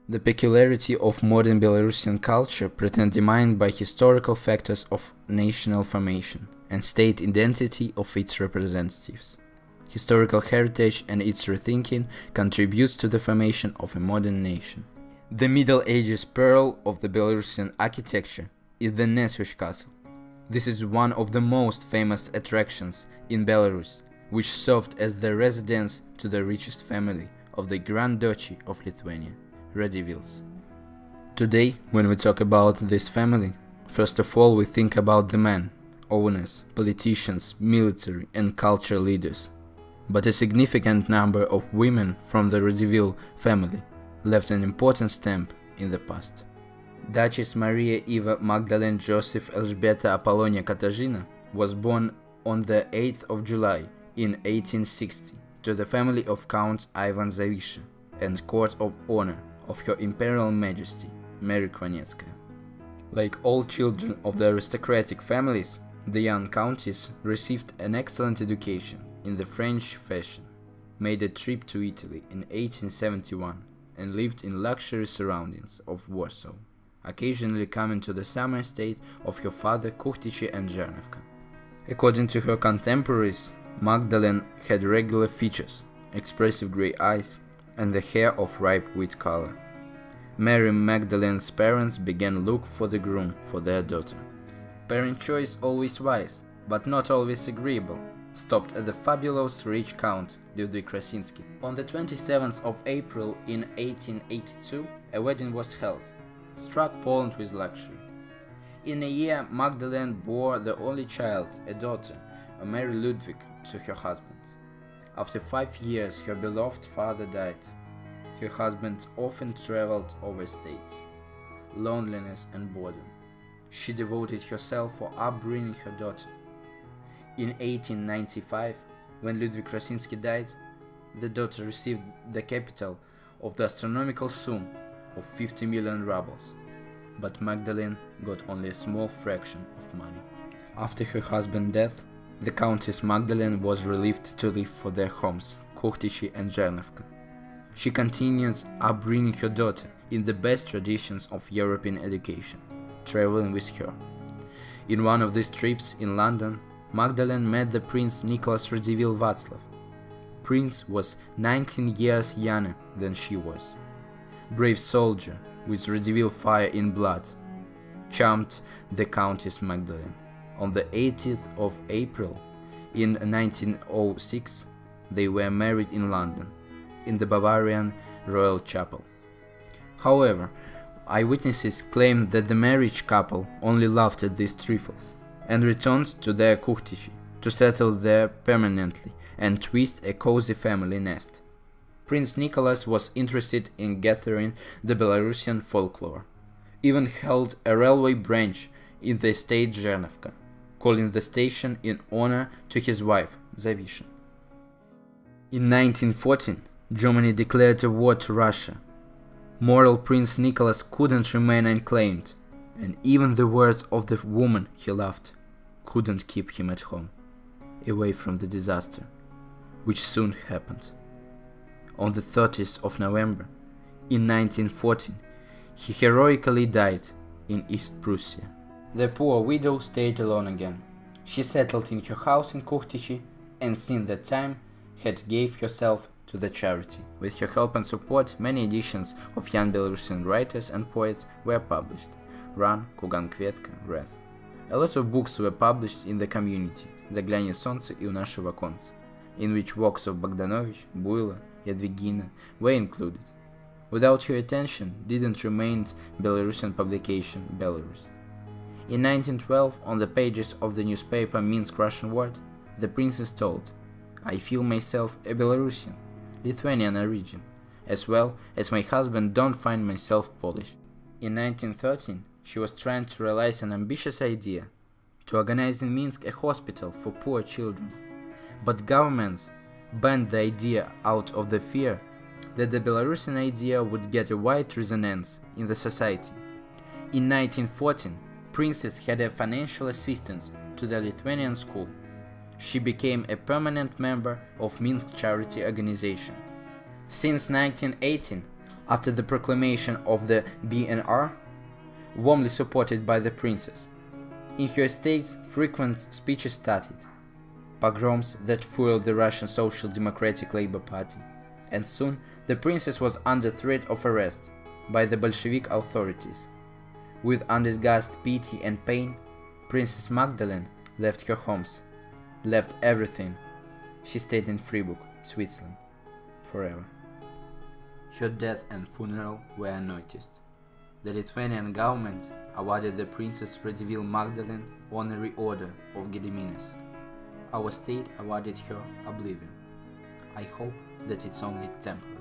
The peculiarity of modern Belarusian culture predetermined by historical factors of national formation and state identity of its representatives. Historical heritage and its rethinking contributes to the formation of a modern nation. The Middle Ages pearl of the Belarusian architecture is the Nesush Castle. This is one of the most famous attractions in Belarus, which served as the residence to the richest family of the Grand Duchy of Lithuania, Radzivills. Today, when we talk about this family, first of all we think about the men, owners, politicians, military and cultural leaders. But a significant number of women from the Radzivill family left an important stamp in the past. Duchess Maria Eva Magdalena Joseph Elżbieta Apollonia Katarzyna was born on the 8th of July in 1860 to the family of Count Ivan Zawisza and court of honor of Her Imperial Majesty Mary Kwanetskaya. Like all children of the aristocratic families, the young countess received an excellent education in the French fashion, made a trip to Italy in 1871 and lived in luxury surroundings of Warsaw, occasionally coming to the summer estate of her father Kuchtice and Zernivka. According to her contemporaries, Magdalene had regular features, expressive grey eyes, and the hair of ripe wheat color. Mary Magdalene's parents began look for the groom for their daughter. Parent choice, always wise, but not always agreeable, stopped at the fabulous rich Count Ludwig Krasinski. On the 27th of April in 1882, a wedding was held, struck Poland with luxury. In a year, Magdalene bore the only child, a daughter, Mary Ludwig, to her husband. After 5 years, her beloved father died. Her husband often traveled over states. Loneliness and boredom. She devoted herself for upbringing her daughter. In 1895, when Ludwig Krasinski died, the daughter received the capital of the astronomical sum of 50 million rubles, but Magdalene got only a small fraction of money. After her husband's death, the Countess Magdalene was relieved to live for their homes, Kuchtice and Zernivka. She continued upbringing her daughter in the best traditions of European education, traveling with her. In one of these trips in London, Magdalene met the Prince Nicholas Radziwill Václav. Prince was 19 years younger than she was. Brave soldier with Radziwill fire in blood, charmed the Countess Magdalene. On the 18th of April in 1906, they were married in London, in the Bavarian Royal Chapel. However, eyewitnesses claim that the marriage couple only laughed at these trifles and returned to their Kuchtice to settle there permanently and twist a cozy family nest. Prince Nicholas was interested in gathering the Belarusian folklore, even held a railway branch in the state Zernivka, calling the station in honor to his wife, Zawisza. In 1914, Germany declared a war to Russia. Moral Prince Nicholas couldn't remain unclaimed, and even the words of the woman he loved couldn't keep him at home, away from the disaster, which soon happened. On the 30th of November, in 1914, he heroically died in East Prussia. The poor widow stayed alone again. She settled in her house in Kuchtice and since that time had gave herself to the charity. With her help and support, many editions of young Belarusian writers and poets were published. Run, Kugan Kvetka, Wrath. A lot of books were published in the community, Zaglяние солнца и у нашего конца, in which works of Bogdanovich, Buyla, Yadvigina were included. Without her attention didn't remain Belarusian publication Belarus. In 1912, on the pages of the newspaper Minsk Russian Word, the princess told, "I feel myself a Belarusian, Lithuanian origin, as well as my husband don't find myself Polish." In 1913, she was trying to realize an ambitious idea, to organize in Minsk a hospital for poor children. But governments banned the idea out of the fear that the Belarusian idea would get a wide resonance in the society. In 1914, Princess had a financial assistance to the Lithuanian school. She became a permanent member of Minsk charity organization. Since 1918, after the proclamation of the BNR, warmly supported by the princess, in her estates frequent speeches started, pogroms that fueled the Russian Social Democratic Labor Party, and soon the princess was under threat of arrest by the Bolshevik authorities. With undisguised pity and pain, Princess Magdalene left her homes, left everything. She stayed in Freiburg, Switzerland, forever. Her death and funeral were unnoticed. The Lithuanian government awarded the Princess Radзивилл Magdalene Honorary Order of Gediminas. Our state awarded her oblivion. I hope that it's only temporary.